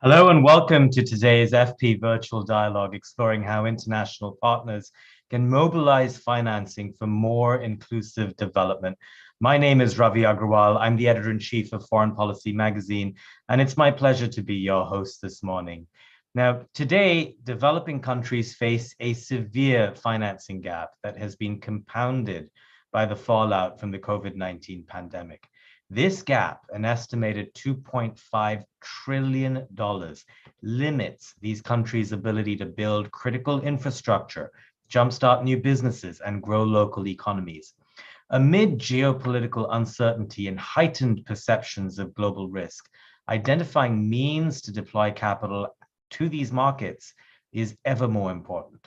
Hello and welcome to today's FP Virtual Dialogue, exploring how international partners can mobilize financing for more inclusive development. My name is Ravi Agrawal. I'm the editor-in-chief of Foreign Policy magazine, and it's my pleasure to be your host this morning. Now, today, developing countries face a severe financing gap that has been compounded by the fallout from the COVID-19 pandemic. This gap, an estimated $2.5 trillion, limits these countries' ability to build critical infrastructure, jumpstart new businesses, and grow local economies. Amid geopolitical uncertainty and heightened perceptions of global risk, identifying means to deploy capital to these markets is ever more important.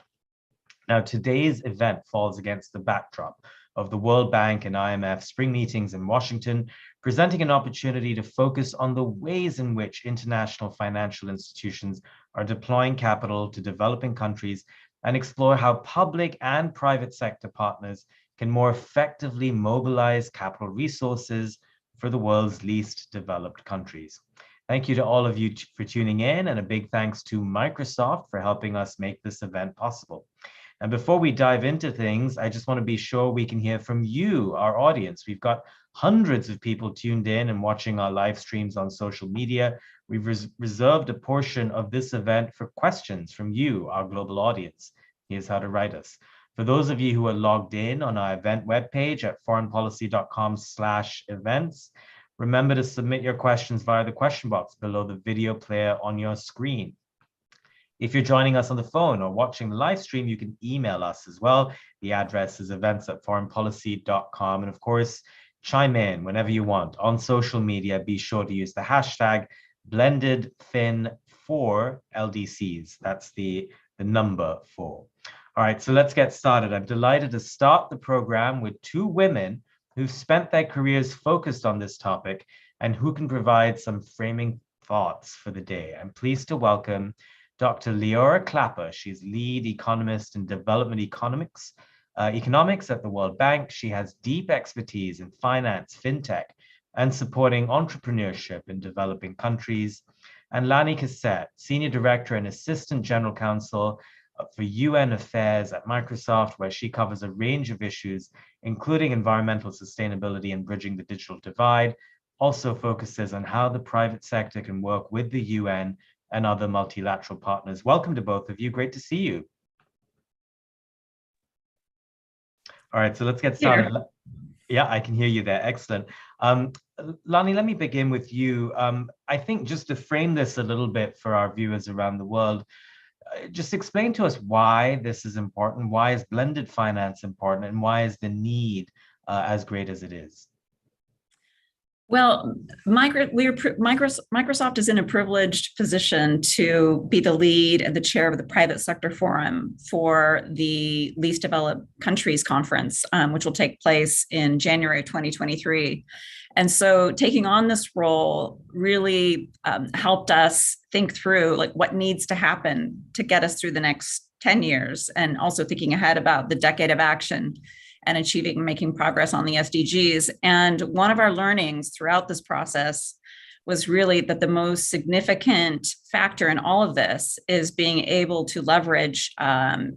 Now, today's event falls against the backdrop of the World Bank and IMF spring meetings in Washington, presenting an opportunity to focus on the ways in which international financial institutions are deploying capital to developing countries and explore how public and private sector partners can more effectively mobilize capital resources for the world's least developed countries. Thank you to all of you for tuning in, and a big thanks to Microsoft for helping us make this event possible. And before we dive into things, I just want to be sure we can hear from you, our audience. We've got hundreds of people tuned in and watching our live streams on social media. We've reserved a portion of this event for questions from you, our global audience. Here's how to write us. For those of you who are logged in on our event webpage at foreignpolicy.com/events, remember to submit your questions via the question box below the video player on your screen. If you're joining us on the phone or watching the live stream, you can email us as well. The address is events@foreignpolicy.com. And of course, chime in whenever you want. On social media, be sure to use the hashtag BlendedFin4LDCs. That's the number 4. All right, so let's get started. I'm delighted to start the program with two women who've spent their careers focused on this topic and who can provide some framing thoughts for the day. I'm pleased to welcome Dr. Leora Clapper. She's lead economist in development economics at the World Bank. She has deep expertise in finance, fintech, and supporting entrepreneurship in developing countries. And Lani Cassette, senior director and assistant general counsel for UN affairs at Microsoft, where she covers a range of issues, including environmental sustainability and bridging the digital divide. Also focuses on how the private sector can work with the UN and other multilateral partners. Welcome to both of you. Great to see you. All right, so let's get started. Yeah, I can hear you there. Excellent. Lani, let me begin with you. I think just to frame this a little bit for our viewers around the world, just explain to us why this is important, why is blended finance important, and why is the need as great as it is? Well, Microsoft is in a privileged position to be the lead and the chair of the private sector forum for the Least Developed Countries Conference, which will take place in January 2023. And so taking on this role really helped us think through like what needs to happen to get us through the next 10 years, and also thinking ahead about the decade of action and making progress on the SDGs. And one of our learnings throughout this process was really that the most significant factor in all of this is being able to leverage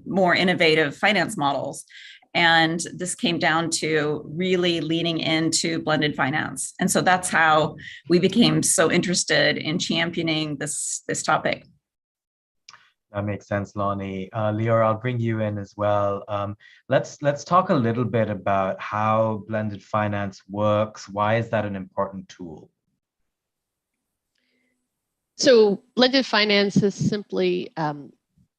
more innovative finance models. And this came down to really leaning into blended finance. And so that's how we became so interested in championing this topic. That makes sense, Lani. Leora, I'll bring you in as well. Let's talk a little bit about how blended finance works. Why is that an important tool? So blended finance is simply, in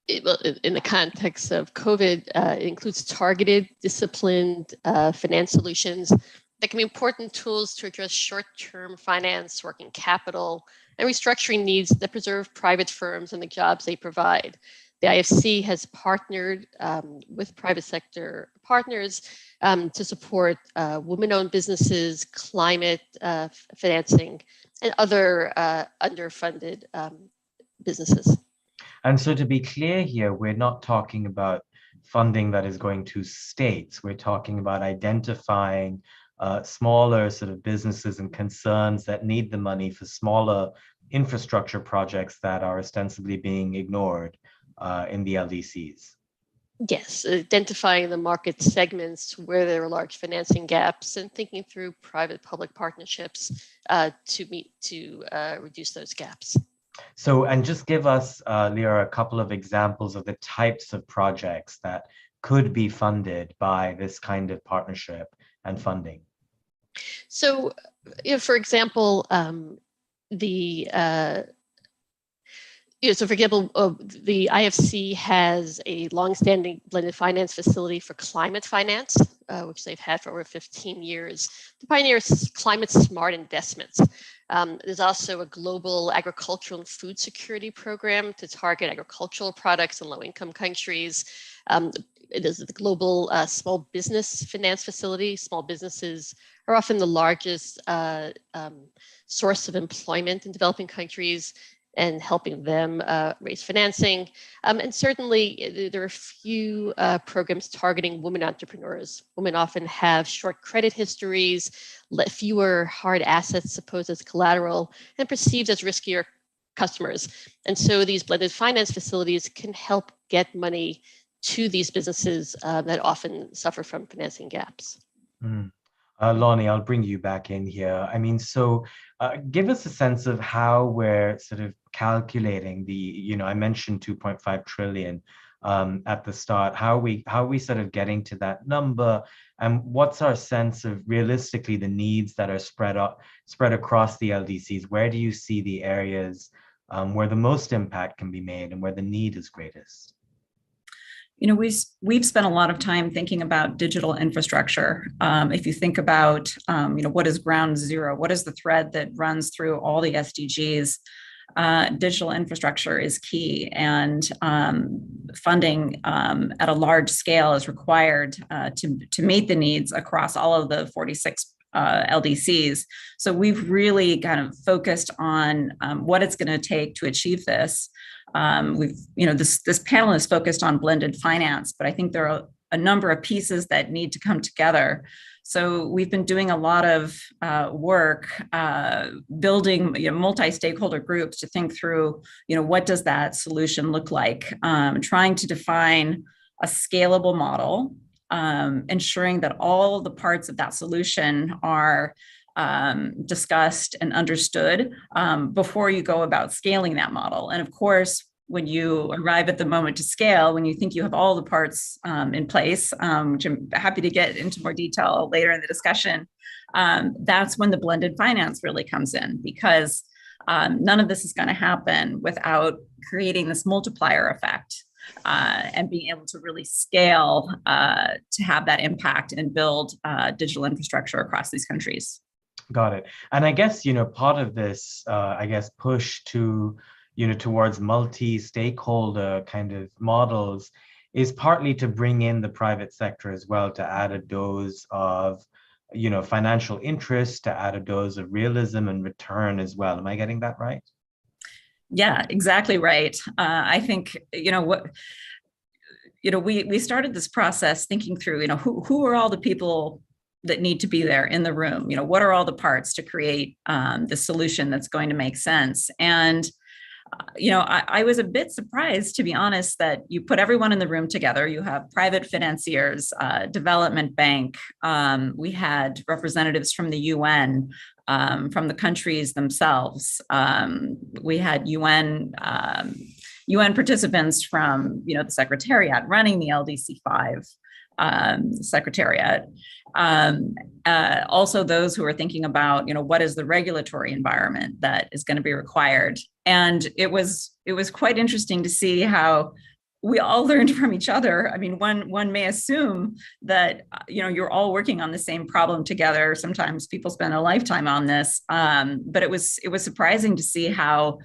the context of COVID, it includes targeted, disciplined finance solutions that can be important tools to address short-term finance, working capital, and restructuring needs that preserve private firms and the jobs they provide. The IFC has partnered with private sector partners to support women-owned businesses, climate financing, and other underfunded businesses. And so to be clear here, we're not talking about funding that is going to states. We're talking about identifying smaller sort of businesses and concerns that need the money for smaller infrastructure projects that are ostensibly being ignored in the LDCs? Yes, identifying the market segments where there are large financing gaps and thinking through private-public partnerships to reduce those gaps. So, and just give us, Leah, a couple of examples of the types of projects that could be funded by this kind of partnership and funding. So, for example, the so for example, the IFC has a longstanding blended finance facility for climate finance, which they've had for over 15 years. The pioneer is climate smart investments. There's also a global agricultural and food security program to target agricultural products in low-income countries. There's the global small business finance facility. Small businesses are often the largest source of employment in developing countries, and helping them raise financing. And certainly there are a few programs targeting women entrepreneurs. Women often have short credit histories, fewer hard assets supposed as collateral, and perceived as riskier customers. And so these blended finance facilities can help get money to these businesses that often suffer from financing gaps. Mm. Lonnie, I'll bring you back in here. I mean, so give us a sense of how we're sort of calculating the, I mentioned 2.5 trillion at the start. How are we sort of getting to that number? And what's our sense of realistically the needs that are spread across the LDCs? Where do you see the areas where the most impact can be made and where the need is greatest? We've spent a lot of time thinking about digital infrastructure. If you think about, what is ground zero? What is the thread that runs through all the SDGs? Digital infrastructure is key, and funding at a large scale is required to meet the needs across all of the 46 LDCs. So we've really kind of focused on what it's going to take to achieve this. This panel is focused on blended finance, but I think there are a number of pieces that need to come together. So we've been doing a lot of work building multi-stakeholder groups to think through, what does that solution look like? Trying to define a scalable model, ensuring that all the parts of that solution are discussed and understood before you go about scaling that model. And of course, when you arrive at the moment to scale, when you think you have all the parts in place, which I'm happy to get into more detail later in the discussion, that's when the blended finance really comes in, because none of this is going to happen without creating this multiplier effect and being able to really scale to have that impact and build digital infrastructure across these countries. Got it. And I guess, part of this, push to, towards multi-stakeholder kind of models is partly to bring in the private sector as well, to add a dose of, financial interest, to add a dose of realism and return as well. Am I getting that right? Yeah, exactly right. I think, we started this process thinking through, who are all the people that need to be there in the room? What are all the parts to create the solution that's going to make sense? And, I was a bit surprised, to be honest, that you put everyone in the room together. You have private financiers, development bank. We had representatives from the UN, from the countries themselves. We had UN participants from, the Secretariat running the LDC5 Secretariat. Also those who are thinking about, what is the regulatory environment that is going to be required. And it was quite interesting to see how we all learned from each other. I mean, one may assume that, you're all working on the same problem together. Sometimes people spend a lifetime on this, but it was surprising to see how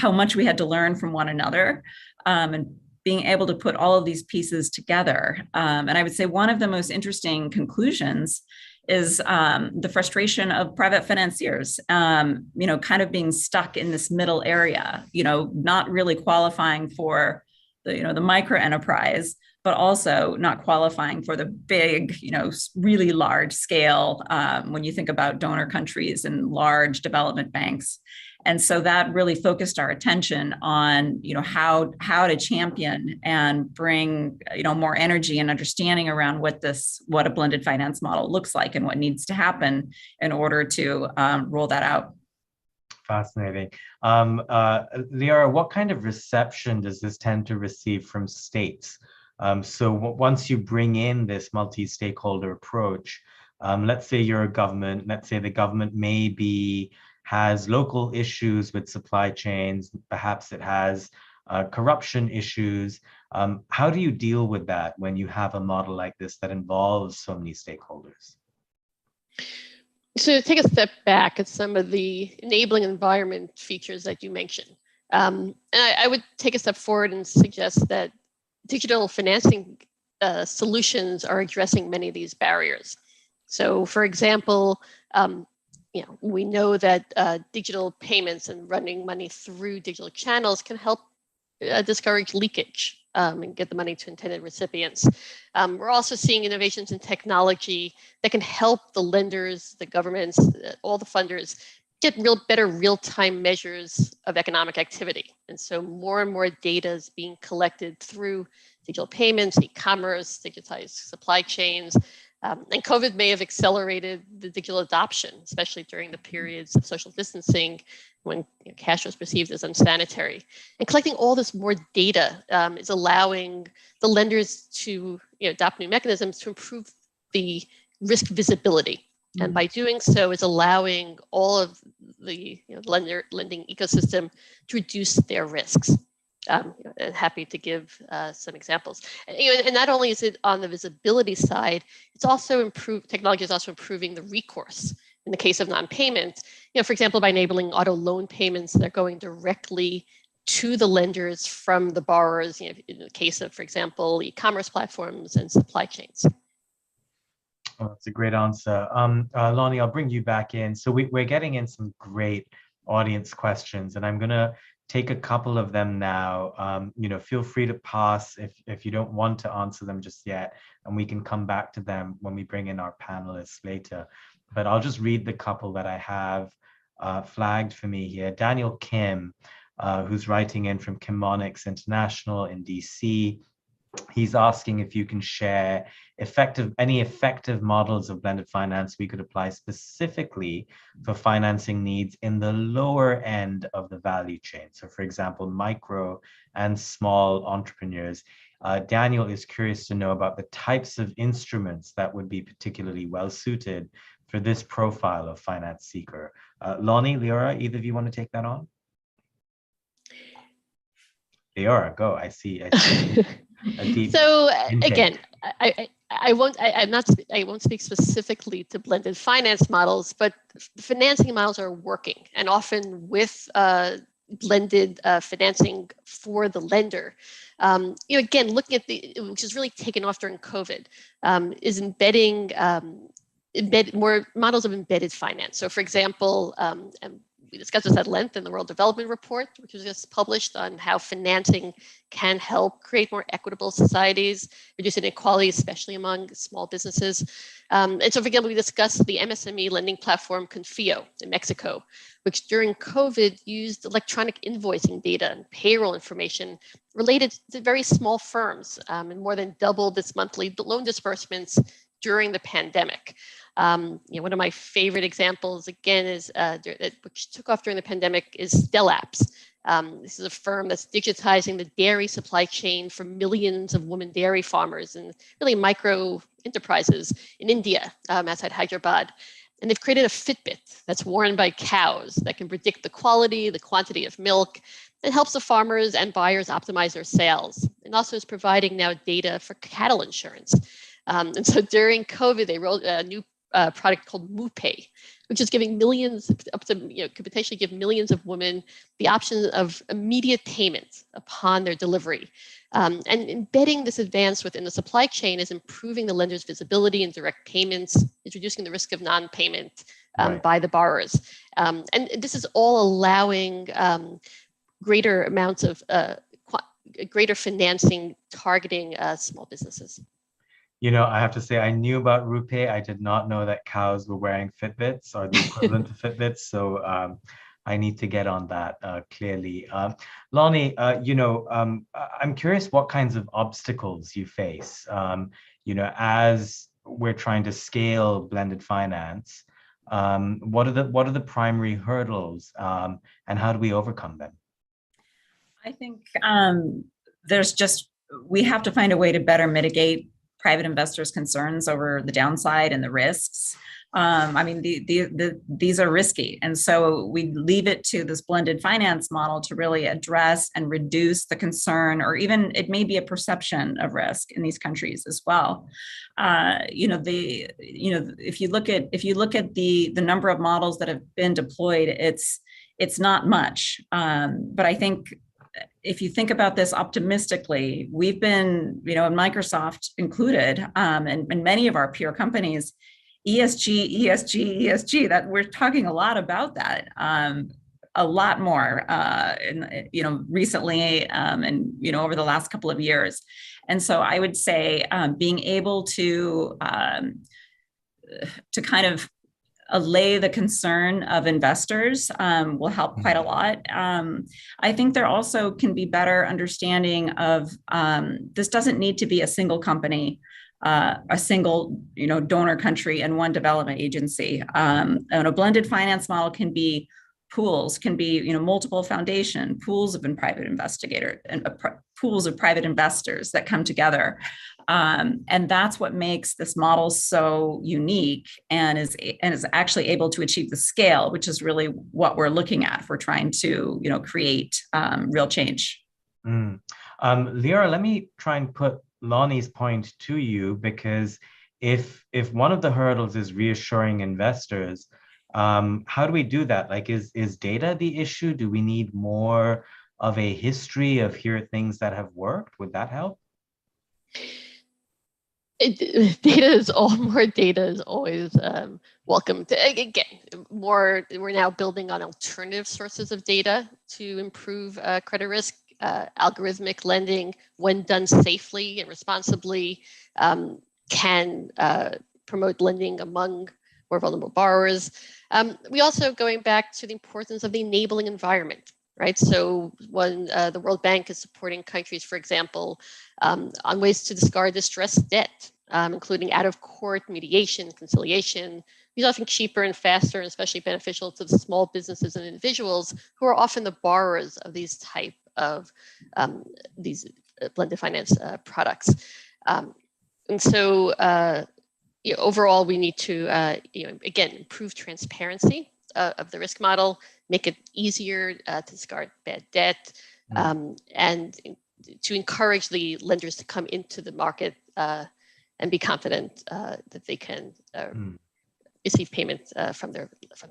much we had to learn from one another, and being able to put all of these pieces together. And I would say one of the most interesting conclusions is the frustration of private financiers, kind of being stuck in this middle area, not really qualifying for the micro enterprise, but also not qualifying for the big, really large scale when you think about donor countries and large development banks. And so that really focused our attention on, how to champion and bring, more energy and understanding around what a blended finance model looks like and what needs to happen in order to roll that out. Fascinating. Liara, what kind of reception does this tend to receive from states? So once you bring in this multi-stakeholder approach, let's say you're a government, let's say the government maybe has local issues with supply chains, perhaps it has corruption issues. How do you deal with that when you have a model like this that involves so many stakeholders? So take a step back at some of the enabling environment features that you mentioned. And I would take a step forward and suggest that digital financing solutions are addressing many of these barriers. So for example, we know that digital payments and running money through digital channels can help discourage leakage and get the money to intended recipients. We're also seeing innovations in technology that can help the lenders, the governments, all the funders get better real-time measures of economic activity. And so more and more data is being collected through digital payments, e-commerce, digitized supply chains. And COVID may have accelerated the digital adoption, especially during the periods of social distancing when cash was perceived as unsanitary. And collecting all this more data is allowing the lenders to adopt new mechanisms to improve the risk visibility. Mm-hmm. And by doing so, is allowing all of the lending ecosystem to reduce their risks. And happy to give some examples. And not only is it on the visibility side, it's also technology is also improving the recourse in the case of non-payment. For example, by enabling auto loan payments that are going directly to the lenders from the borrowers, in the case of, for example, e-commerce platforms and supply chains. Oh, that's a great answer. Lonnie, I'll bring you back in. So we're getting in some great audience questions, and I'm going to take a couple of them now. Feel free to pass if you don't want to answer them just yet, and we can come back to them when we bring in our panelists later. But I'll just read the couple that I have flagged for me here. Daniel Kim, who's writing in from Chemonics International in DC. He's asking if you can share any effective models of blended finance we could apply specifically for financing needs in the lower end of the value chain. So for example, micro and small entrepreneurs. Daniel is curious to know about the types of instruments that would be particularly well suited for this profile of finance seeker. Lonnie, Liara, either of you want to take that on? Liara, go. I see. So again, I won't speak specifically to blended finance models, but financing models are working, and often with blended financing for the lender. Again, looking at which is really taken off during COVID, is embedding more models of embedded finance. So, for example, and we discussed this at length in the World Development Report, which was just published, on how financing can help create more equitable societies, reduce inequality, especially among small businesses. And so, for example, we discussed the MSME lending platform Confio in Mexico, which during COVID used electronic invoicing data and payroll information related to very small firms, and more than doubled its monthly loan disbursements during the pandemic. One of my favorite examples, again, is which took off during the pandemic, is Stellapps. This is a firm that's digitizing the dairy supply chain for millions of women dairy farmers and really micro enterprises in India, outside Hyderabad. And they've created a Fitbit that's worn by cows that can predict the quality, the quantity of milk. It helps the farmers and buyers optimize their sales. And also is providing now data for cattle insurance. And so during COVID, they rolled a new product called MooPay, which is giving millions, could potentially give millions of women the option of immediate payment upon their delivery. And embedding this advance within the supply chain is improving the lender's visibility and direct payments, is reducing the risk of non-payment by the borrowers. And this is all allowing greater amounts of greater financing targeting small businesses. I have to say, I knew about RuPay. I did not know that cows were wearing Fitbits or the equivalent to Fitbits. So I need to get on that clearly. Lonnie, I'm curious what kinds of obstacles you face, as we're trying to scale blended finance. What are the primary hurdles, and how do we overcome them? I think we have to find a way to better mitigate private investors' concerns over the downside and the risks. These are risky. And so we leave it to this blended finance model to really address and reduce the concern, or even it may be a perception of risk in these countries as well. If you look at the number of models that have been deployed, it's not much. But I think if you think about this optimistically, we've been, and Microsoft included, and many of our peer companies, ESG, that we're talking a lot about that, a lot more, recently, and, over the last couple of years. And so I would say being able to kind of allay the concern of investors will help quite a lot. I think there also can be better understanding of this doesn't need to be a single company, a single donor country, and one development agency. And a blended finance model can be pools, can be multiple foundation pools of private investigator and pools of private investors that come together. And that's what makes this model so unique and is actually able to achieve the scale, which is really what we're looking at if we're trying to create real change. Lyra, let me try and put Lonnie's point to you, because if one of the hurdles is reassuring investors, how do we do that? Like, is data the issue? Do we need more of a history of here are things that have worked? Would that help? More data is always welcome. We're now building on alternative sources of data to improve credit risk. Algorithmic lending, when done safely and responsibly, can promote lending among more vulnerable borrowers. We also, going back to the importance of the enabling environment, right? So when the World Bank is supporting countries, for example, on ways to discard distressed debt, including out-of-court mediation, conciliation, these are often cheaper and faster, and especially beneficial to the small businesses and individuals who are often the borrowers of these type of these blended finance products. And so overall, we need to, again, improve transparency of the risk model, make it easier to discard bad debt, and to encourage the lenders to come into the market and be confident that they can receive payment from the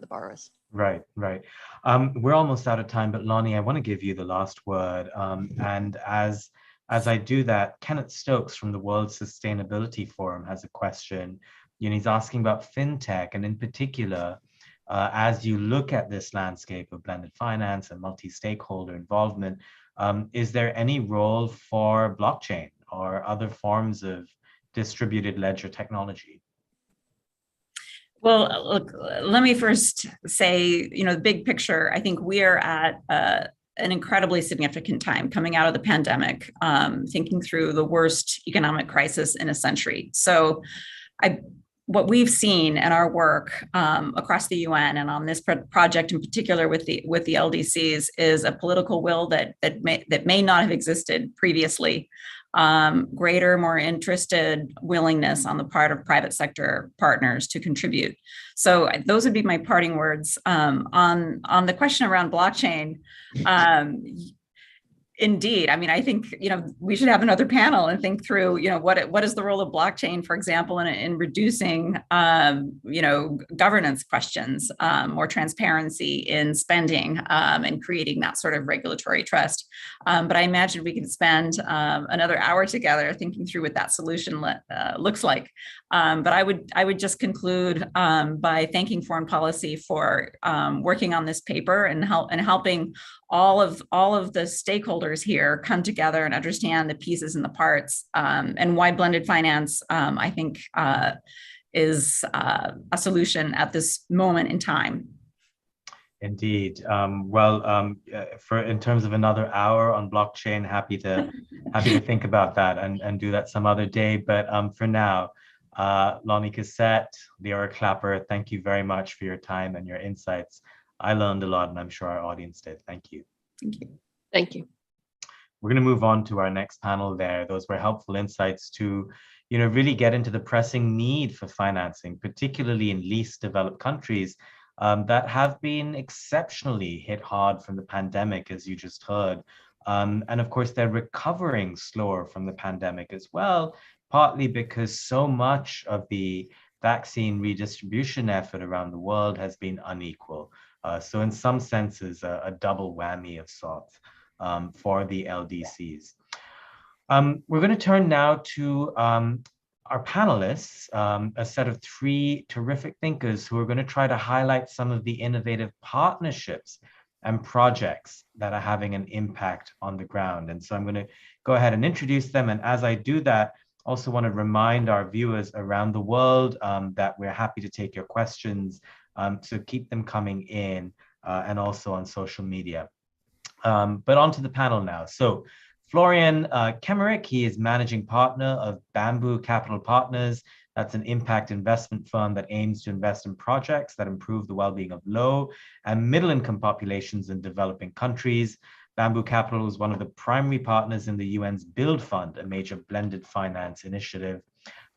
borrowers. Right. We're almost out of time, but Lonnie, I want to give you the last word. And as I do that, Kenneth Stokes from the World Sustainability Forum has a question. He's asking about fintech, and in particular, as you look at this landscape of blended finance and multi-stakeholder involvement, is there any role for blockchain or other forms of distributed ledger technology? Well, look, let me first say, the big picture, I think we are at an incredibly significant time coming out of the pandemic, thinking through the worst economic crisis in a century. So what we've seen in our work across the UN and on this project in particular with the LDCs is a political will that may not have existed previously. Greater, more interested willingness on the part of private sector partners to contribute. So those would be my parting words. On the question around blockchain, indeed, I think we should have another panel and think through what is the role of blockchain, for example, in reducing governance questions, more transparency in spending, and creating that sort of regulatory trust. But I imagine we could spend another hour together thinking through what that solution looks like. But I would just conclude by thanking Foreign Policy for working on this paper and helping all of the stakeholders here come together and understand the pieces and the parts, and why blended finance, I think, is a solution at this moment in time. Indeed. For in terms of another hour on blockchain, happy to think about that and do that some other day. But for now, Lonnie Cassette, Leora Clapper, thank you very much for your time and your insights. I learned a lot, and I'm sure our audience did. Thank you. Thank you. Thank you. We're going to move on to our next panel there. Those were helpful insights to, really get into the pressing need for financing, particularly in least developed countries that have been exceptionally hit hard from the pandemic, as you just heard. And of course, they're recovering slower from the pandemic as well, partly because so much of the vaccine redistribution effort around the world has been unequal. So in some senses, a double whammy of sorts for the LDCs. We're going to turn now to our panelists, a set of three terrific thinkers who are going to try to highlight some of the innovative partnerships and projects that are having an impact on the ground. And so I'm going to go ahead and introduce them. And as I do that, also want to remind our viewers around the world that we're happy to take your questions, so keep them coming in and also on social media. But on to the panel now. So Florian Kemmerich, he is managing partner of Bamboo Capital Partners. That's an impact investment firm that aims to invest in projects that improve the well-being of low and middle-income populations in developing countries. Bamboo Capital is one of the primary partners in the UN's Build Fund, a major blended finance initiative.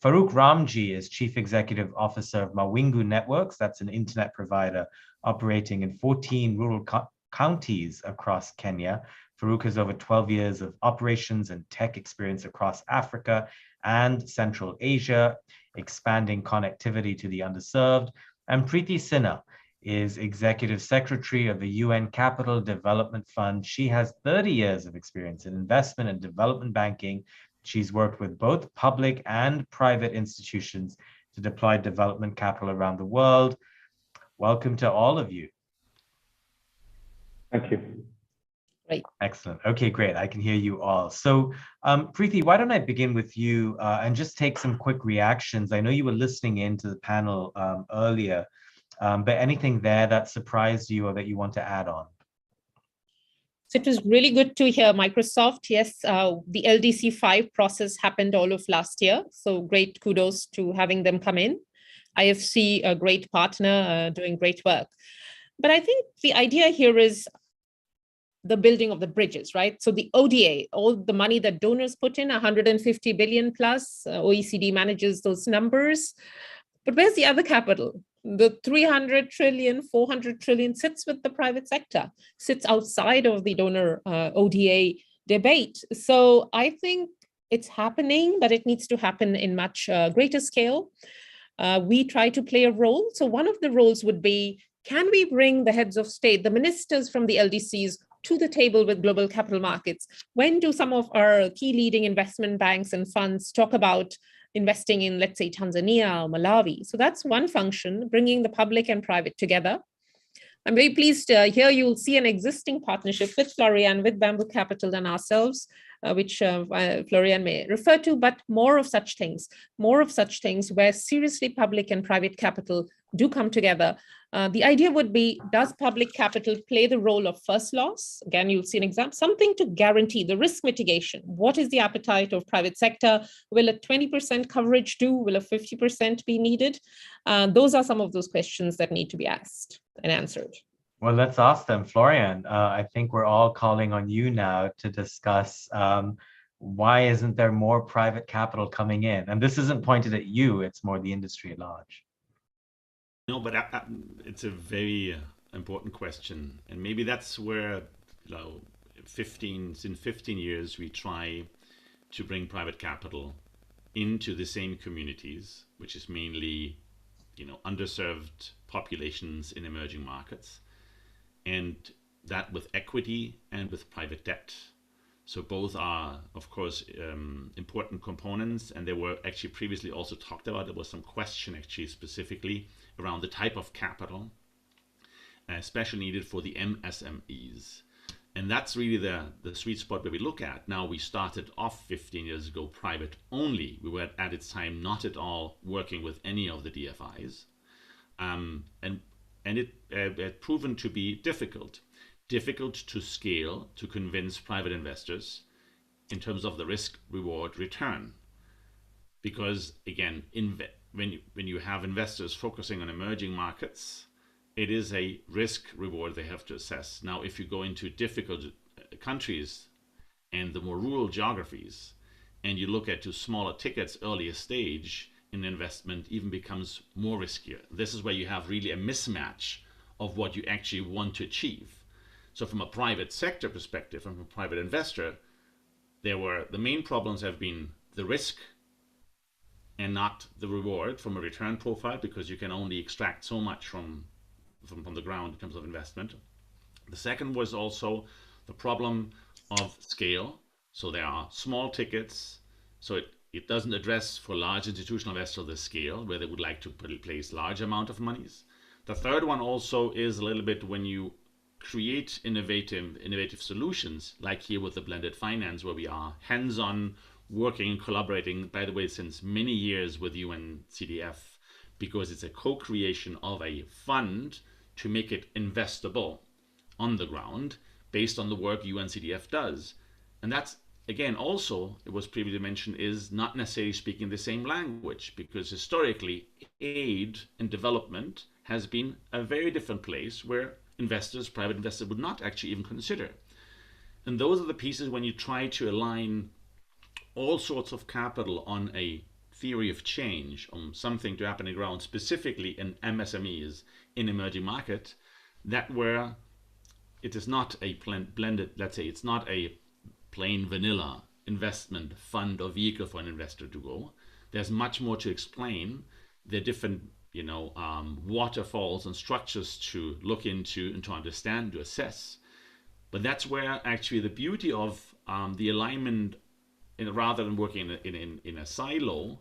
Farooq Ramji is Chief Executive Officer of Mawingu Networks. That's an internet provider operating in 14 rural counties across Kenya. Farooq has over 12 years of operations and tech experience across Africa and Central Asia, expanding connectivity to the underserved. And Preeti Sinha is Executive Secretary of the UN Capital Development Fund. She has 30 years of experience in investment and development banking. She's worked with both public and private institutions to deploy development capital around the world. Welcome to all of you. Thank you. Great. Excellent. Okay, great. I can hear you all. So Preeti, why don't I begin with you and just take some quick reactions. I know you were listening in to the panel earlier, but anything there that surprised you or that you want to add on? So it was really good to hear Microsoft. Yes, the LDC 5 process happened all of last year. So great kudos to having them come in. IFC, a great partner, doing great work. But I think the idea here is the building of the bridges, right? So the ODA, all the money that donors put in, 150 billion plus, OECD manages those numbers. But where's the other capital? The 300 trillion, 400 trillion sits with the private sector, sits outside of the donor ODA debate. So I think it's happening, but it needs to happen in much greater scale. We try to play a role. So one of the roles would be, can we bring the heads of state, the ministers from the LDCs, to the table with global capital markets? When do some of our key leading investment banks and funds talk about investing in, let's say, Tanzania or Malawi? So that's one function, bringing the public and private together. I'm very pleased here you'll see an existing partnership with Florian, with Bamboo Capital and ourselves, which Florian may refer to, but more of such things where seriously public and private capital do come together. The idea would be, does public capital play the role of first loss? Again, you'll see an example, something to guarantee the risk mitigation. What is the appetite of private sector? Will a 20% coverage do? Will a 50% be needed? Those are some of those questions that need to be asked and answered. Well, let's ask them. Florian, I think we're all calling on you now to discuss why isn't there more private capital coming in? And this isn't pointed at you, it's more the industry at large. No, but it's a very important question. And maybe that's where, in 15 years, we try to bring private capital into the same communities, which is mainly, underserved populations in emerging markets, and that with equity and with private debt. So both are, of course, important components, and they were actually previously also talked about. There was some question actually specifically around the type of capital, especially needed for the MSMEs. And that's really the sweet spot where we look at. Now, we started off 15 years ago private only. We were at its time not at all working with any of the DFIs. And and it had proven to be difficult to scale, to convince private investors in terms of the risk reward return. Because again, when you have investors focusing on emerging markets, it is a risk reward they have to assess. Now, if you go into difficult countries and the more rural geographies, and you look at to smaller tickets, earlier stage in investment, even becomes more riskier. This is where you have really a mismatch of what you actually want to achieve. So from a private sector perspective, from a private investor, the main problems have been the risk and not the reward from a return profile, because you can only extract so much from the ground in terms of investment. The second was also the problem of scale. So there are small tickets, so it doesn't address for large institutional investors the scale where they would like to place large amount of monies. The third one also is a little bit when you create innovative solutions, like here with the blended finance, where we are hands-on working and collaborating, by the way, since many years with UNCDF, because it's a co-creation of a fund to make it investable on the ground based on the work UNCDF does. And that's, again, also, it was previously mentioned, is not necessarily speaking the same language, because historically, aid and development has been a very different place where private investors would not actually even consider. And those are the pieces when you try to align all sorts of capital on a theory of change, on something to happen on the ground, specifically in MSMEs in emerging market, that where it is not a blended, let's say, it's not a plain vanilla investment fund or vehicle for an investor to go. There's much more to explain. There are different waterfalls and structures to look into and to understand, to assess. But that's where actually the beauty of the alignment, rather than working in a silo,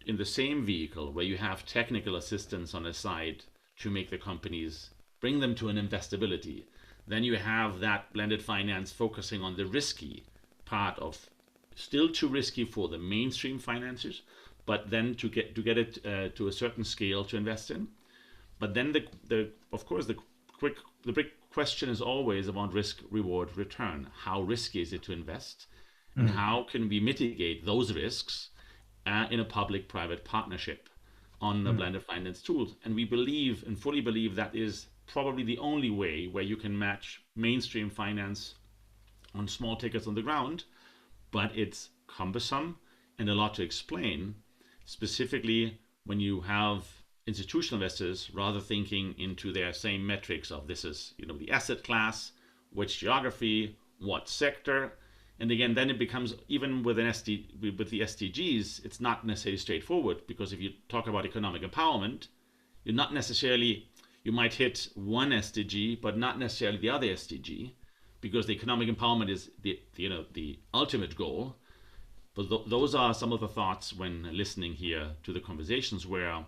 in the same vehicle where you have technical assistance on the side to make the companies, bring them to an investability. Then you have that blended finance focusing on the risky part of, still too risky for the mainstream financiers, but then to get it to a certain scale to invest in. But then of course the big question is always about risk reward return. How risky is it to invest, and how can we mitigate those risks in a public-private partnership on the blended finance tools? And we believe and fully believe that is probably the only way where you can match mainstream finance on small tickets on the ground, but it's cumbersome and a lot to explain, specifically when you have institutional investors rather thinking into their same metrics of this is, the asset class, which geography, what sector. And again, then it becomes, even with the SDGs, it's not necessarily straightforward, because if you talk about economic empowerment, you're not necessarily, you might hit one SDG, but not necessarily the other SDG, because the economic empowerment is the ultimate goal. But those are some of the thoughts when listening here to the conversations, where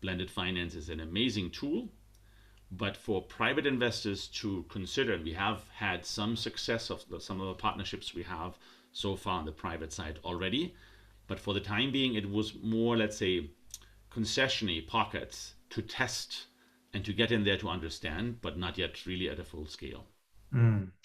blended finance is an amazing tool, but for private investors to consider, and we have had some success of some of the partnerships we have so far on the private side already, but for the time being, it was more, let's say, concessionary pockets to test and to get in there to understand, but not yet really at a full scale.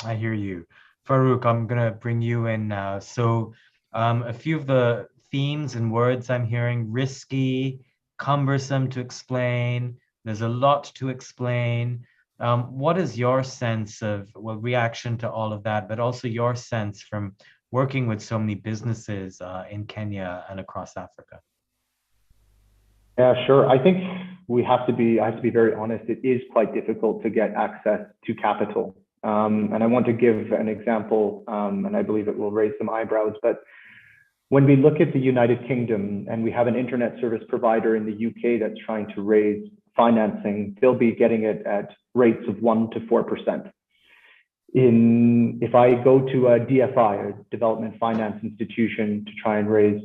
I hear you. Farouk, I'm going to bring you in now. So a few of the themes and words I'm hearing: risky, cumbersome to explain. There's a lot to explain. What is your sense of, reaction to all of that, but also your sense from working with so many businesses in Kenya and across Africa? Yeah, sure. I think I have to be very honest. It is quite difficult to get access to capital. And I want to give an example, and I believe it will raise some eyebrows, but when we look at the United Kingdom and we have an internet service provider in the UK that's trying to raise financing, they'll be getting it at rates of 1 to 4%. If I go to a DFI, a development finance institution, to try and raise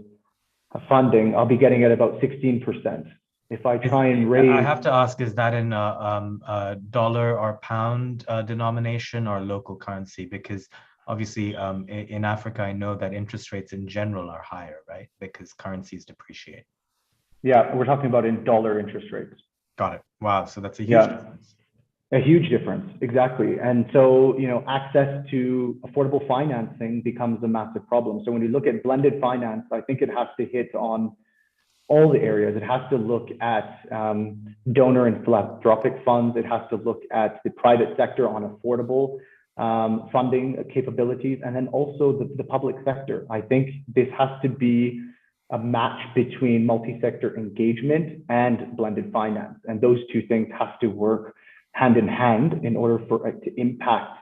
funding, I'll be getting it about 16%. If I try and raise, I have to ask, is that in a dollar or pound denomination or local currency? Because obviously in Africa, I know that interest rates in general are higher, right? Because currencies depreciate. Yeah, we're talking about in dollar interest rates. Got it. Wow. So that's a huge Yeah. difference. A huge difference, exactly. And so, access to affordable financing becomes a massive problem. So when you look at blended finance, I think it has to hit on all the areas. It has to look at donor and philanthropic funds. It has to look at the private sector on affordable funding capabilities, and then also the public sector. I think this has to be a match between multi-sector engagement and blended finance. And those two things have to work hand in hand in order for it to impact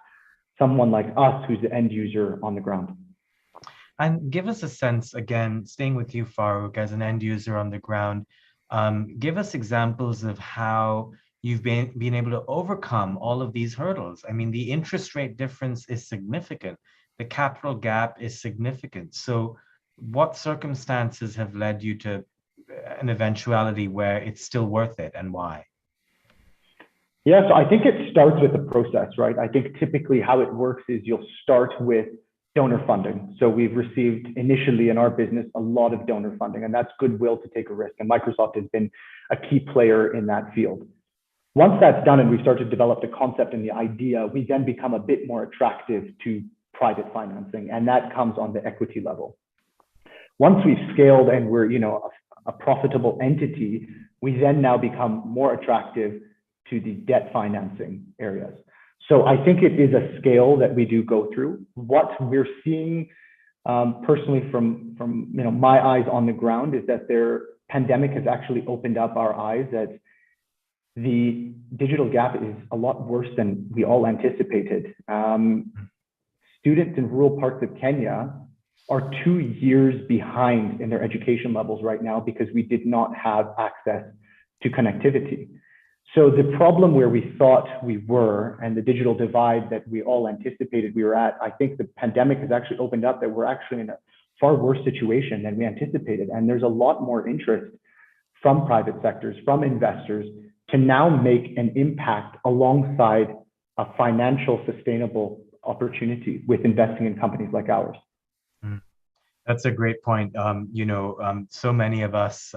someone like us who's the end user on the ground. And give us a sense, again, staying with you, Farooq, as an end user on the ground, give us examples of how you've been able to overcome all of these hurdles. I mean, the interest rate difference is significant. The capital gap is significant. So what circumstances have led you to an eventuality where it's still worth it, and why? Yeah, so I think it starts with the process, right? I think typically how it works is you'll start with donor funding. So we've received initially in our business a lot of donor funding, and that's goodwill to take a risk. And Microsoft has been a key player in that field. Once that's done and we start to develop the concept and the idea, we then become a bit more attractive to private financing, and that comes on the equity level. Once we've scaled and we're a profitable entity, we then now become more attractive to the debt financing areas. So I think it is a scale that we do go through. What we're seeing personally from my eyes on the ground is that their pandemic has actually opened up our eyes that the digital gap is a lot worse than we all anticipated. Students in rural parts of Kenya are 2 years behind in their education levels right now because we did not have access to connectivity. So the problem where we thought we were and the digital divide that we all anticipated we were at, I think the pandemic has actually opened up that we're actually in a far worse situation than we anticipated. And there's a lot more interest from private sectors, from investors, to now make an impact alongside a financial sustainable opportunity with investing in companies like ours. That's a great point. So many of us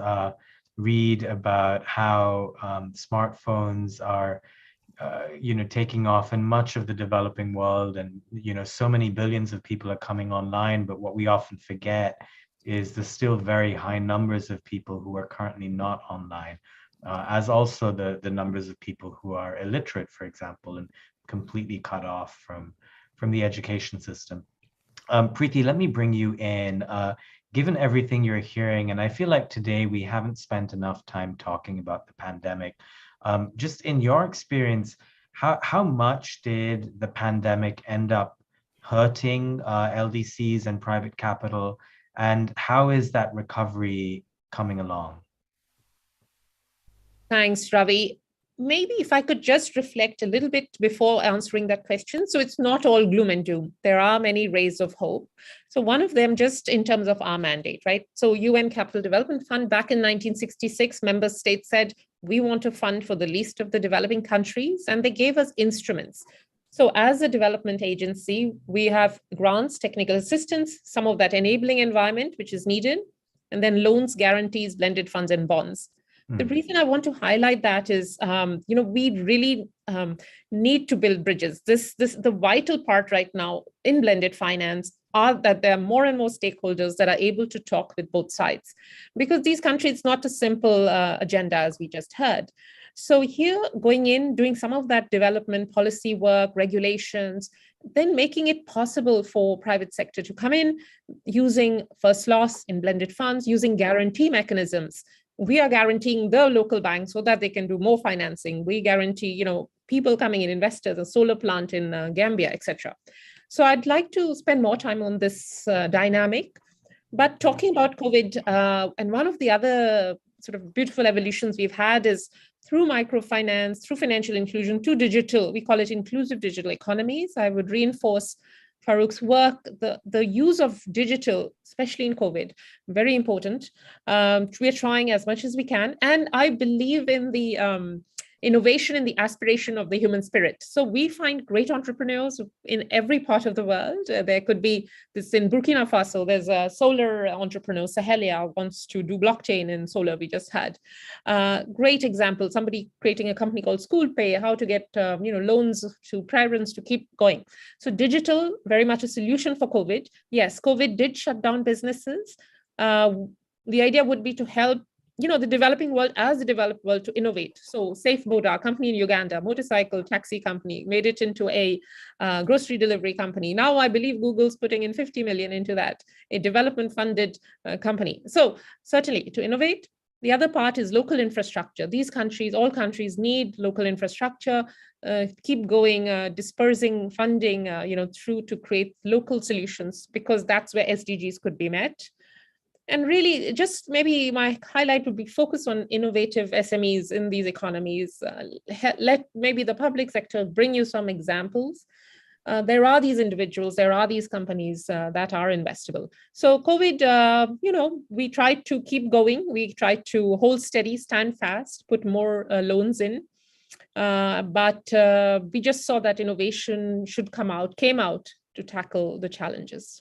read about how smartphones are, taking off in much of the developing world, and so many billions of people are coming online. But what we often forget is the still very high numbers of people who are currently not online, as also the numbers of people who are illiterate, for example, and completely cut off from the education system. Preeti, let me bring you in. Given everything you're hearing, and I feel like today we haven't spent enough time talking about the pandemic, just in your experience, how much did the pandemic end up hurting LDCs and private capital, and how is that recovery coming along? Thanks, Ravi. Maybe if I could just reflect a little bit before answering that question. So it's not all gloom and doom. There are many rays of hope. So one of them, just in terms of our mandate, right? So UN Capital Development Fund back in 1966, member states said, we want to fund for the least of the developing countries, and they gave us instruments. So as a development agency, we have grants, technical assistance, some of that enabling environment, which is needed, and then loans, guarantees, blended funds, and bonds. The reason I want to highlight that is, we really need to build bridges. The vital part right now in blended finance are that there are more and more stakeholders that are able to talk with both sides, because these countries, it's not a simple agenda as we just heard. So here, going in, doing some of that development policy work, regulations, then making it possible for private sector to come in using first loss in blended funds, using guarantee mechanisms. We are guaranteeing the local bank so that they can do more financing. We guarantee, people coming in, investors, a solar plant in Gambia, etc. So I'd like to spend more time on this dynamic. But talking about COVID, and one of the other sort of beautiful evolutions we've had is through microfinance, through financial inclusion, to digital. We call it inclusive digital economies. I would reinforce Farooq's work, the use of digital, especially in COVID, very important. We are trying as much as we can. And I believe in the innovation in the aspiration of the human spirit. So we find great entrepreneurs in every part of the world. There could be this in Burkina Faso, there's a solar entrepreneur, Sahelia, wants to do blockchain in solar, we just had. Great example, somebody creating a company called SchoolPay, how to get loans to parents to keep going. So digital, very much a solution for COVID. Yes, COVID did shut down businesses. The idea would be to help the developing world as the developed world to innovate. So SafeBoda, a company in Uganda, motorcycle taxi company, made it into a grocery delivery company. Now I believe Google's putting in 50 million into that, a development funded company. So certainly to innovate. The other part is local infrastructure. These countries, all countries need local infrastructure, keep going, dispersing funding, through to create local solutions, because that's where SDGs could be met. And really, just maybe my highlight would be focus on innovative SMEs in these economies. Let maybe the public sector bring you some examples. There are these individuals, there are these companies that are investable. So COVID, we tried to keep going. We tried to hold steady, stand fast, put more loans in. But we just saw that innovation came out to tackle the challenges.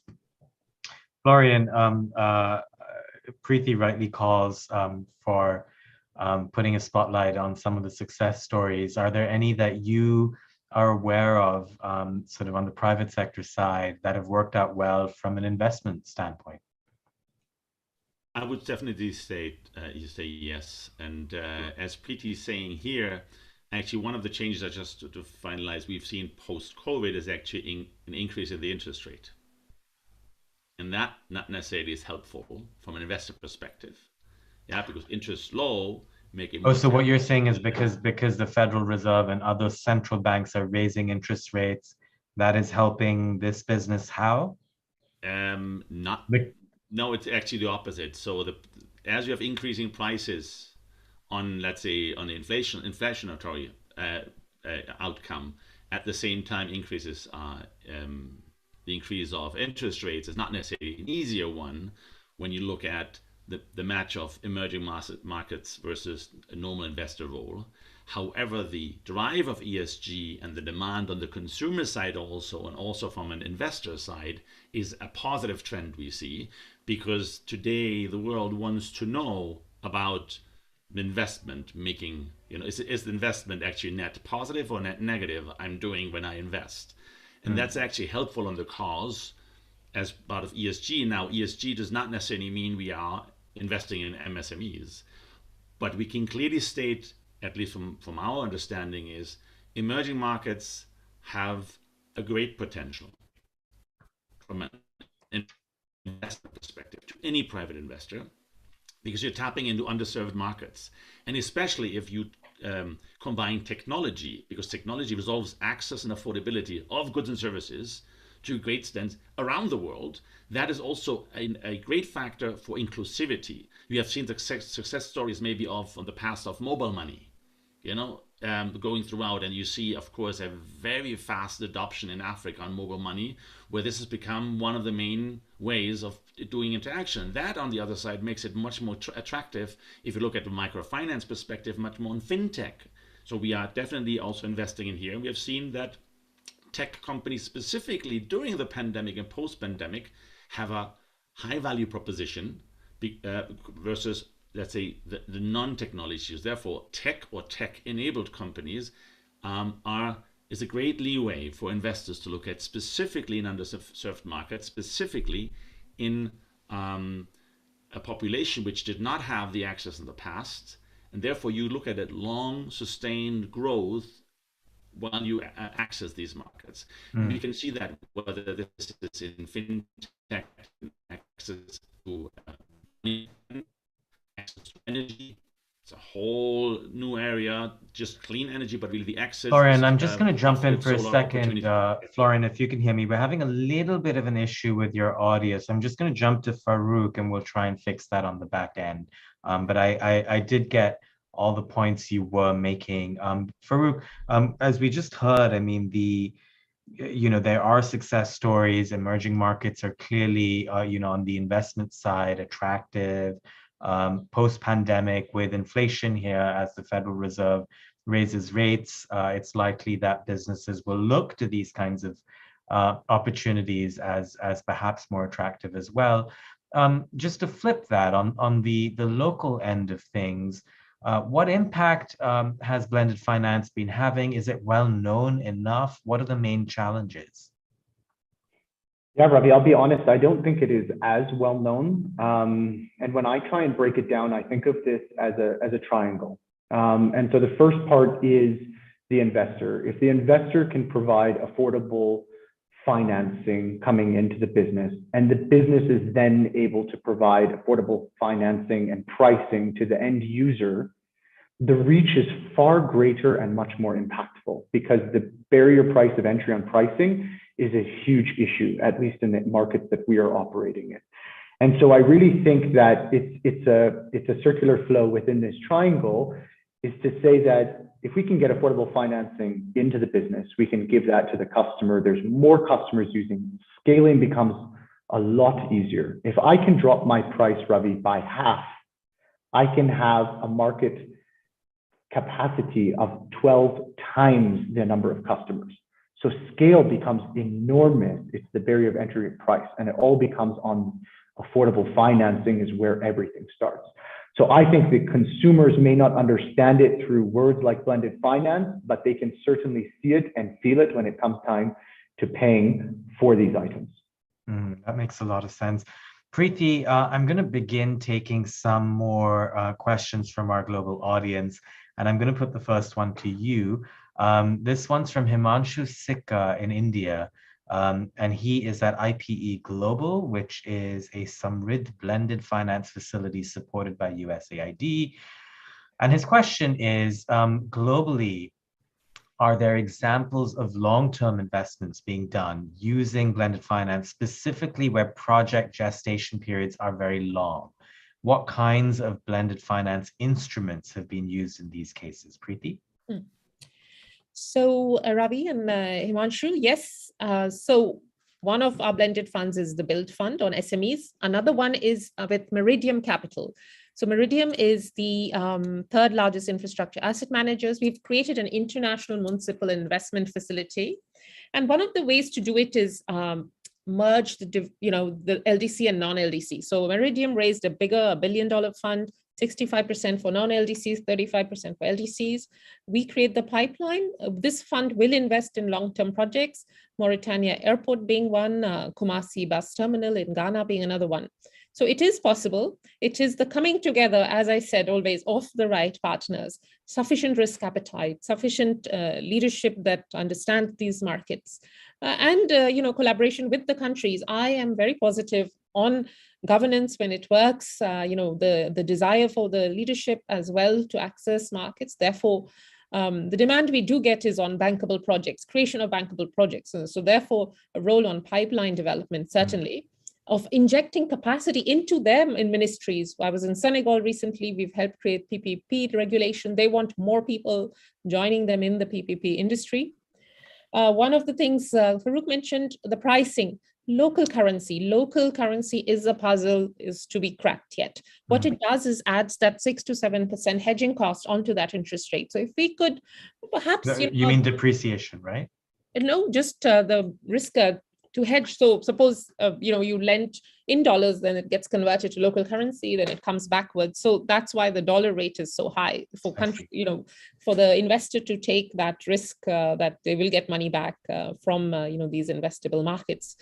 Florian, Preeti rightly calls for putting a spotlight on some of the success stories. Are there any that you are aware of sort of on the private sector side that have worked out well from an investment standpoint? I would definitely say yes. And as Preeti is saying here, actually one of the changes, just to finalize, we've seen post-COVID is actually an increase in the interest rate. And that not necessarily is helpful from an investor perspective. Yeah, because interest low make it. So what you're saying is because the Federal Reserve and other central banks are raising interest rates, that is helping this business how? No, it's actually the opposite. So as you have increasing prices on, let's say, on the inflationary outcome, at the same time increases the increase of interest rates is not necessarily an easier one when you look at the match of emerging markets versus a normal investor role. However, the drive of ESG and the demand on the consumer side also, and also from an investor side, is a positive trend we see, because today the world wants to know about the investment making, is the investment actually net positive or net negative I'm doing when I invest? And that's actually helpful on the cause as part of ESG. Now, ESG does not necessarily mean we are investing in MSMEs, but we can clearly state, at least from our understanding, is emerging markets have a great potential from an investment perspective to any private investor, because you're tapping into underserved markets. And especially if you combine technology, because technology resolves access and affordability of goods and services to a great extent around the world. That is also a great factor for inclusivity. We have seen success stories maybe on the past of mobile money, going throughout, and you see, of course, a very fast adoption in Africa on mobile money, where this has become one of the main ways of doing interaction. That, on the other side, makes it much more attractive if you look at the microfinance perspective, much more in fintech. So we are definitely also investing in here. We have seen that tech companies, specifically during the pandemic and post-pandemic, have a high value proposition versus, let's say, the non-technology. Therefore, tech or tech-enabled companies is a great leeway for investors to look at, specifically in underserved markets, specifically in a population which did not have the access in the past. And therefore, you look at it long, sustained growth while you access these markets. And you can see that whether this is in fintech, access to energy. It's a whole new area, just clean energy, but really the access. Florian, I'm just going to jump in for a second. Florian, if you can hear me, we're having a little bit of an issue with your audio. So I'm just going to jump to Farouk and we'll try and fix that on the back end. But I did get all the points you were making. Farouk, as we just heard, I mean, there are success stories. Emerging markets are clearly, on the investment side, attractive. Post-pandemic, with inflation here, as the Federal Reserve raises rates, it's likely that businesses will look to these kinds of opportunities as perhaps more attractive as well. Just to flip that on the local end of things, what impact has blended finance been having? Is it well known enough? What are the main challenges? Yeah, Ravi, I'll be honest, I don't think it is as well known. And when I try and break it down, I think of this as a triangle. And so the first part is the investor. If the investor can provide affordable financing coming into the business, and the business is then able to provide affordable financing and pricing to the end user, the reach is far greater and much more impactful, because the barrier price of entry on pricing is a huge issue, at least in the markets that we are operating in. And so I really think that it's a circular flow within this triangle, is to say that if we can get affordable financing into the business, we can give that to the customer. There's more customers using. Scaling becomes a lot easier. If I can drop my price, Ravi, by half, I can have a market capacity of 12 times the number of customers. So scale becomes enormous. It's the barrier of entry price, and it all becomes on affordable financing is where everything starts. So I think the consumers may not understand it through words like blended finance, but they can certainly see it and feel it when it comes time to paying for these items. That makes a lot of sense. Preeti, I'm going to begin taking some more questions from our global audience, and I'm going to put the first one to you. This one's from Himanshu Sikka in India. And he is at IPE Global, which is a Samrid blended finance facility supported by USAID. And his question is, globally, are there examples of long-term investments being done using blended finance, specifically where project gestation periods are very long? What kinds of blended finance instruments have been used in these cases? Preeti? So Ravi and Himanshu, yes. So one of our blended funds is the Build Fund on SMEs. Another one is with Meridium Capital. So Meridium is the third largest infrastructure asset managers. We've created an international municipal investment facility. And one of the ways to do it is merge the LDC and non-LDC. So Meridium raised a bigger $1 billion fund, 65% for non-LDCs, 35% for LDCs. We create the pipeline. This fund will invest in long-term projects, Mauritania Airport being one, Kumasi Bus Terminal in Ghana being another one. So it is possible. It is the coming together, as I said, always of the right partners, sufficient risk appetite, sufficient leadership that understand these markets, and collaboration with the countries. I am very positive on governance when it works, the desire for the leadership as well to access markets. Therefore, the demand we do get is on bankable projects, creation of bankable projects. So therefore, a role on pipeline development, certainly, of injecting capacity into them in ministries. I was in Senegal recently. We've helped create PPP regulation. They want more people joining them in the PPP industry. One of the things Farouk mentioned, the pricing. Local currency is a puzzle, is to be cracked yet. What it does is adds that 6 to 7% hedging cost onto that interest rate. So if we could perhaps... You mean depreciation, right? No, just the risk to hedge. So suppose, you lend in dollars, then it gets converted to local currency, then it comes backwards. So that's why the dollar rate is so high for country, for the investor to take that risk that they will get money back from, these investable markets.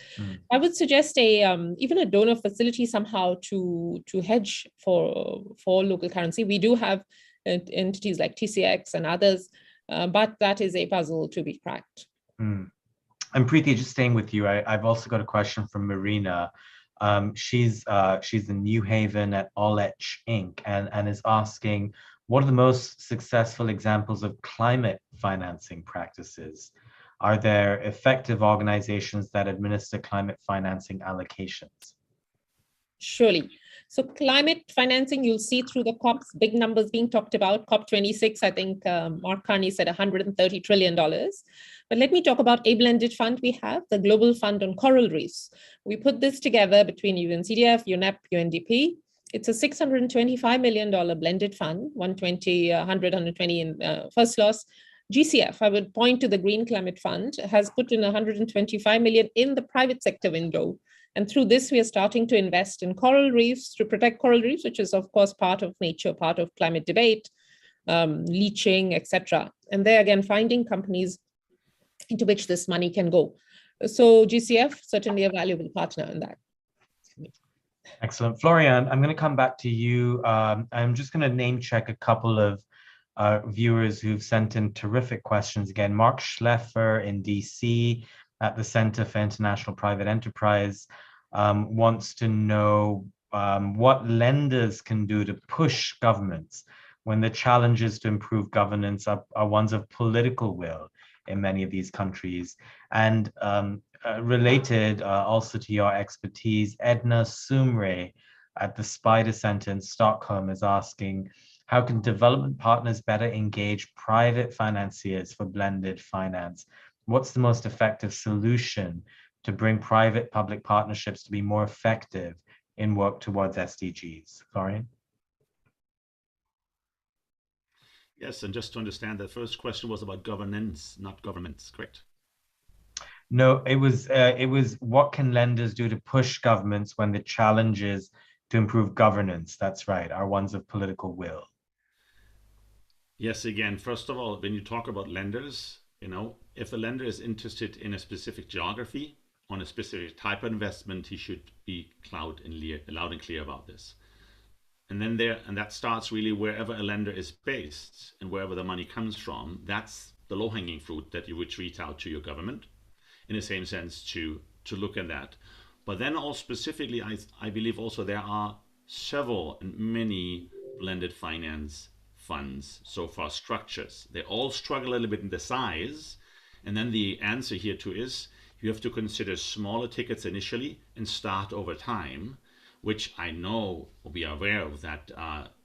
I would suggest even a donor facility somehow to hedge for local currency. We do have entities like TCX and others, but that is a puzzle to be cracked. And Preeti, just staying with you, I've also got a question from Marina. She's in New Haven at Olech Inc. and is asking, what are the most successful examples of climate financing practices? Are there effective organizations that administer climate financing allocations? Surely. So climate financing, you'll see through the COPs, big numbers being talked about. COP26, I think Mark Carney said $130 trillion. But let me talk about a blended fund we have, the Global Fund on Coral Reefs. We put this together between UNCDF, UNEP, UNDP. It's a $625 million blended fund, 120, 100, 120 in first loss. GCF, I would point to the Green Climate Fund, has put in 125 million in the private sector window. And through this, we are starting to invest in coral reefs to protect coral reefs, which is, of course, part of nature, part of climate debate, leaching, etc. And there again, finding companies into which this money can go. So GCF, certainly a valuable partner in that. Excellent. Florian, I'm going to come back to you. I'm just going to name check a couple of viewers who've sent in terrific questions. Again, Mark Schleffer in DC at the Center for International Private Enterprise wants to know what lenders can do to push governments when the challenges to improve governance are ones of political will in many of these countries. And related also to your expertise, Edna Sumre at the Spider Center in Stockholm is asking, how can development partners better engage private financiers for blended finance? What's the most effective solution to bring private-public partnerships to be more effective in work towards SDGs? Florian? Yes, and just to understand, the first question was about governance, not governments, correct? No, it was what can lenders do to push governments when the challenges to improve governance, that's right, are ones of political will. Yes, again, first of all, when you talk about lenders, if a lender is interested in a specific geography, on a specific type of investment, he should be loud and clear about this. And then that starts really wherever a lender is based and wherever the money comes from. That's the low-hanging fruit that you would reach out to your government, in the same sense, to look at that. But then all specifically, I believe also there are several and many blended finance funds, so far structures. They all struggle a little bit in the size. And then the answer here too is you have to consider smaller tickets initially and start over time, which I know we are aware of that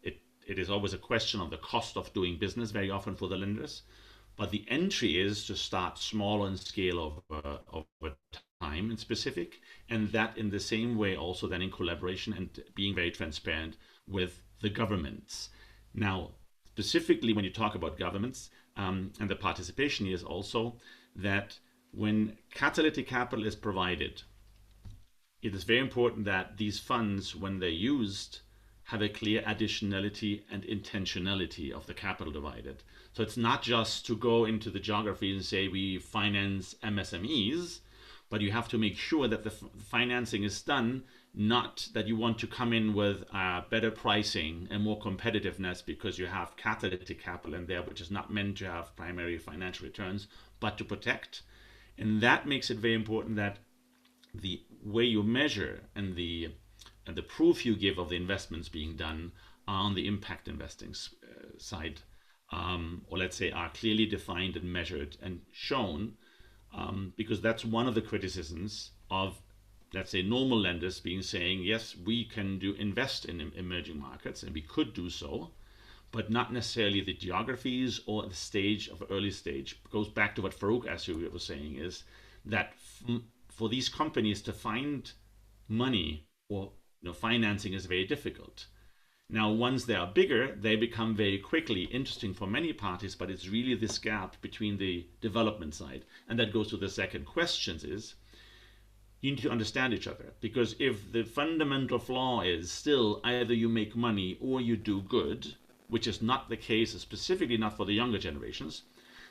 it is always a question of the cost of doing business very often for the lenders. But the entry is to start small and scale over time in specific, and that in the same way also then in collaboration and being very transparent with the governments. Now, specifically when you talk about governments and the participation is also that when catalytic capital is provided, it is very important that these funds, when they're used, have a clear additionality and intentionality of the capital divided. So it's not just to go into the geography and say we finance MSMEs, but you have to make sure that the financing is done, not that you want to come in with better pricing and more competitiveness because you have catalytic capital in there, which is not meant to have primary financial returns, but to protect. And that makes it very important that the way you measure and the proof you give of the investments being done are on the impact investing side, or let's say are clearly defined and measured and shown, because that's one of the criticisms of, let's say, normal lenders saying, yes, we can invest in emerging markets, and we could do so, but not necessarily the geographies or the stage of early stage. It goes back to what Farouk Asuri was saying, is that for these companies to find money or financing is very difficult. Now, once they are bigger, they become very quickly interesting for many parties, but it's really this gap between the development side. And that goes to the second question is, you need to understand each other, because if the fundamental flaw is still either you make money or you do good, which is not the case, specifically not for the younger generations,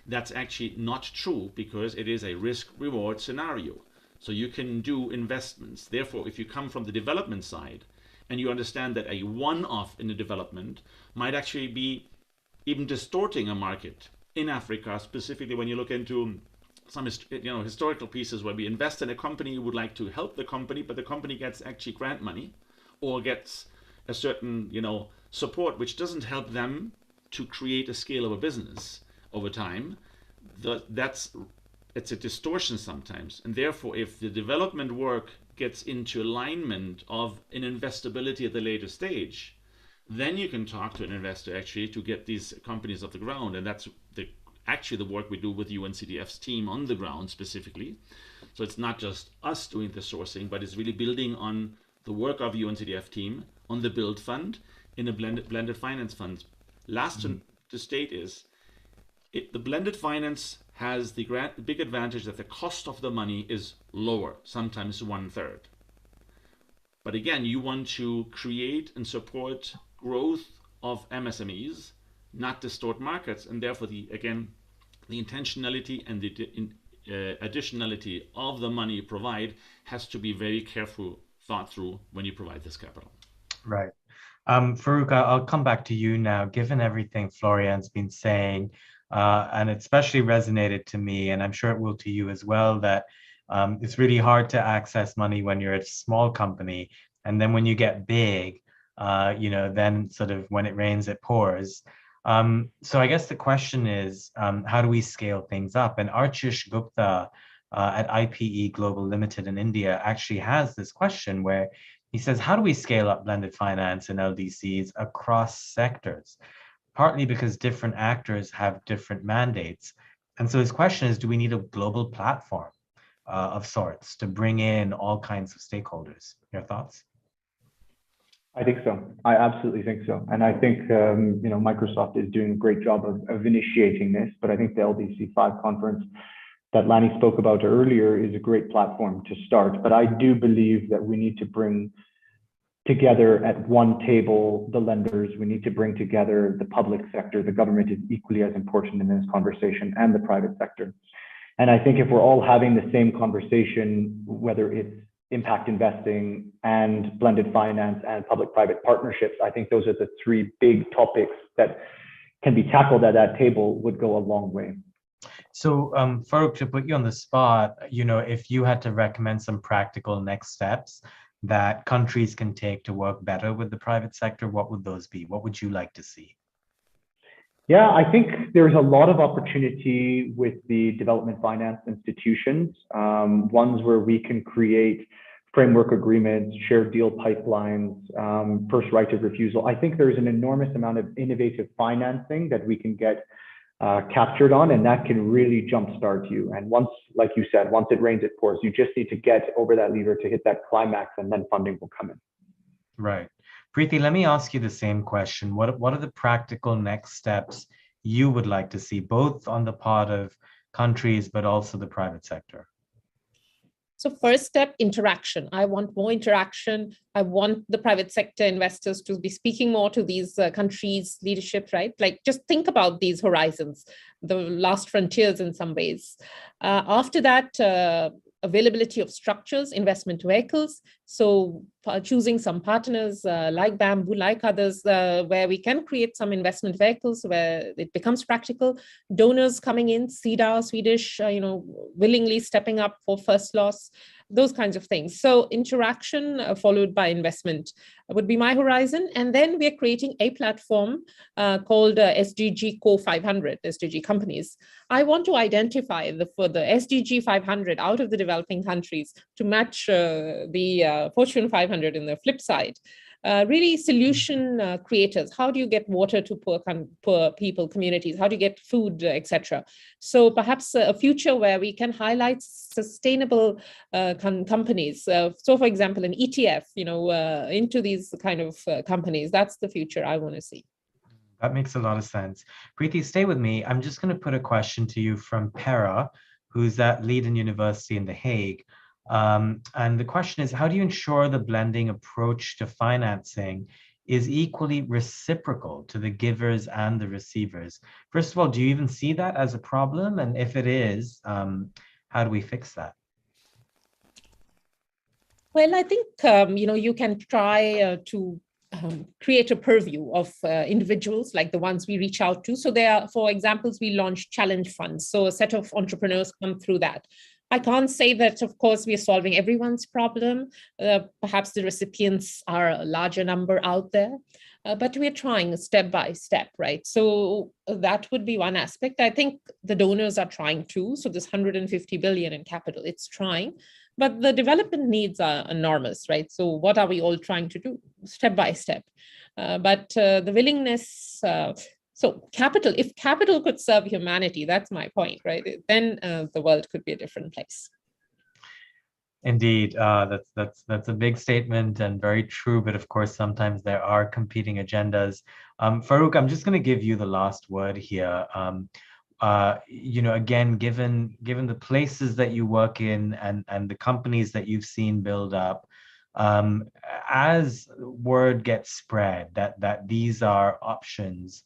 that's actually not true, because it is a risk-reward scenario. So you can do investments. Therefore, if you come from the development side and you understand that a one-off in the development might actually be even distorting a market in Africa, specifically when you look into some historical pieces where we invest in a company, you would like to help the company, but the company gets actually grant money or gets a certain support which doesn't help them to create a scale of a business over time. It's a distortion sometimes, and therefore if the development work gets into alignment of an investability at the later stage, then you can talk to an investor actually to get these companies off the ground. And that's actually the work we do with UNCDF's team on the ground specifically. So it's not just us doing the sourcing, but it's really building on the work of UNCDF team on the build fund in a blended finance fund. Last to state is, the blended finance has the big advantage that the cost of the money is lower, sometimes 1/3. But again, you want to create and support growth of MSMEs, not distort markets, and therefore the intentionality and the additionality of the money you provide has to be very careful thought through when you provide this capital. Right. Farooq, I'll come back to you now. Given everything Florian's been saying, and it especially resonated to me, and I'm sure it will to you as well, that it's really hard to access money when you're a small company. And then when you get big, then sort of when it rains, it pours. So I guess the question is, how do we scale things up? And Archish Gupta at IPE Global Limited in India actually has this question where he says, how do we scale up blended finance and LDCs across sectors? Partly because different actors have different mandates. And so his question is, do we need a global platform of sorts to bring in all kinds of stakeholders? Your thoughts? I think so. I absolutely think so. And I think, Microsoft is doing a great job of initiating this, but I think the LDC 5 conference that Lanny spoke about earlier is a great platform to start. But I do believe that we need to bring together at one table the lenders. We need to bring together the public sector. The government is equally as important in this conversation, and the private sector. And I think if we're all having the same conversation, whether it's impact investing and blended finance and public-private partnerships, I think those are the three big topics that can be tackled at that table, would go a long way. So Farooq, to put you on the spot, if you had to recommend some practical next steps that countries can take to work better with the private sector, what would those be? What would you like to see? Yeah, I think there's a lot of opportunity with the development finance institutions, ones where we can create framework agreements, shared deal pipelines, first right of refusal. I think there's an enormous amount of innovative financing that we can get captured on, and that can really jumpstart you. And once, like you said, once it rains, it pours. You just need to get over that lever to hit that climax, and then funding will come in. Right. Preeti, let me ask you the same question. What are the practical next steps you would like to see, both on the part of countries, but also the private sector? So first step, interaction. I want more interaction. I want the private sector investors to be speaking more to these countries' leadership, right? Like, just think about these horizons, the last frontiers in some ways. After that, availability of structures, investment vehicles. So choosing some partners like Bamboo, like others, where we can create some investment vehicles where it becomes practical. Donors coming in, CEDA, Swedish, willingly stepping up for first loss, those kinds of things. So interaction followed by investment would be my horizon. And then we're creating a platform called SDG Co 500, SDG companies. I want to identify for the SDG 500 out of the developing countries to match the Fortune 500 in the flip side. Really solution creators. How do you get water to poor people, communities? How do you get food, etc.? So perhaps a future where we can highlight sustainable companies. So for example, an ETF, into these kind of companies. That's the future I want to see. That makes a lot of sense. Preeti, stay with me. I'm just going to put a question to you from Pera, who's at Leiden University in The Hague. And the question is, how do you ensure the blending approach to financing is equally reciprocal to the givers and the receivers? First of all, do you even see that as a problem? And if it is, how do we fix that? Well, I think, you can try to create a purview of individuals like the ones we reach out to. So there are, for examples, we launched challenge funds. So a set of entrepreneurs come through that. I can't say that, of course, we are solving everyone's problem. Perhaps the recipients are a larger number out there, but we're trying step by step, right? So that would be one aspect. I think the donors are trying too. So this 150 billion in capital, it's trying, but the development needs are enormous, right? So what are we all trying to do step by step? But the willingness, so capital, if capital could serve humanity, that's my point, right? Then the world could be a different place. Indeed, that's a big statement and very true. But of course, sometimes there are competing agendas. Farouk, I'm just going to give you the last word here. Again, given the places that you work in and the companies that you've seen build up, as word gets spread that these are options,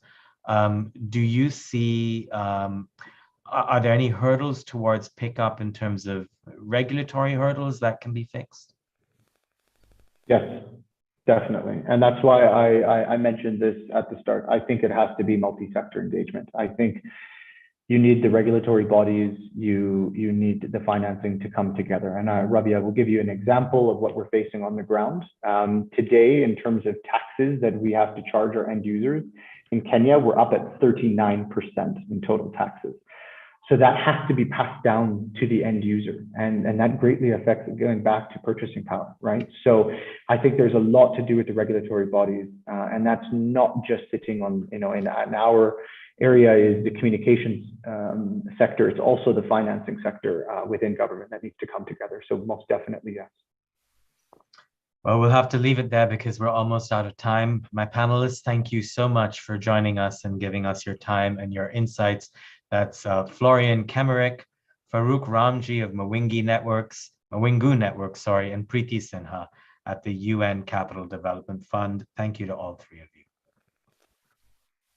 do you see? Are there any hurdles towards pickup in terms of regulatory hurdles that can be fixed? Yes, definitely. And that's why I mentioned this at the start. I think it has to be multi-sector engagement. I think you need the regulatory bodies, you need the financing to come together. And Ravi, I will give you an example of what we're facing on the ground. Today, in terms of taxes that we have to charge our end users, in Kenya, we're up at 39% in total taxes. So that has to be passed down to the end user, and that greatly affects going back to purchasing power, right? So I think there's a lot to do with the regulatory bodies, and that's not just sitting on, in our area is the communications sector. It's also the financing sector within government that needs to come together. So most definitely, yes. Well, we'll have to leave it there because we're almost out of time. My panelists, thank you so much for joining us and giving us your time and your insights. That's Florian Kemerick, Farouk Ramji of Mawingu Networks, and Preeti Sinha at the UN Capital Development Fund. Thank you to all three of you.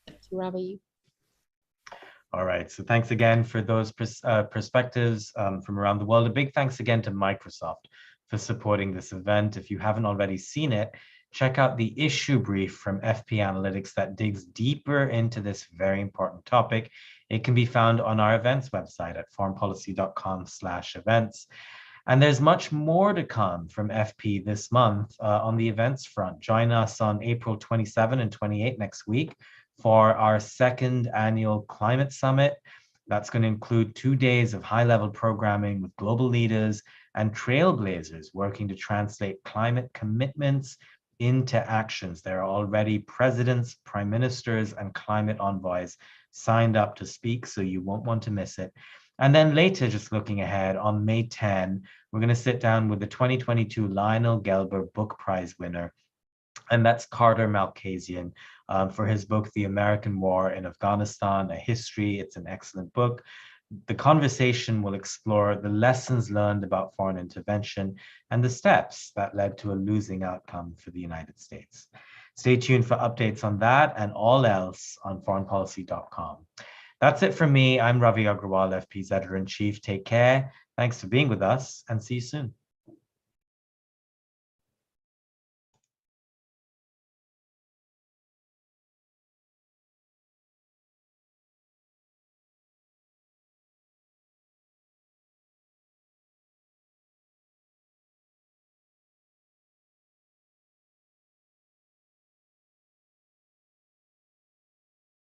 Thank you, Ravi. All right, so thanks again for those perspectives from around the world. A big thanks again to Microsoft for supporting this event. If you haven't already seen it, check out the issue brief from FP Analytics that digs deeper into this very important topic. It can be found on our events website at foreignpolicy.com/events. And there's much more to come from FP this month on the events front. Join us on April 27 and 28 next week for our second annual Climate Summit. That's going to include 2 days of high-level programming with global leaders and trailblazers working to translate climate commitments into actions. There are already presidents, prime ministers, and climate envoys signed up to speak, so you won't want to miss it. And then later, just looking ahead, on May 10, we're going to sit down with the 2022 Lionel Gelber Book Prize winner, and that's Carter Malkasian, for his book, The American War in Afghanistan, A History. It's an excellent book. The conversation will explore the lessons learned about foreign intervention and the steps that led to a losing outcome for the United States. Stay tuned for updates on that and all else on foreignpolicy.com. That's it from me. I'm Ravi Agrawal, FP's editor-in-chief. Take care. Thanks for being with us, and see you soon.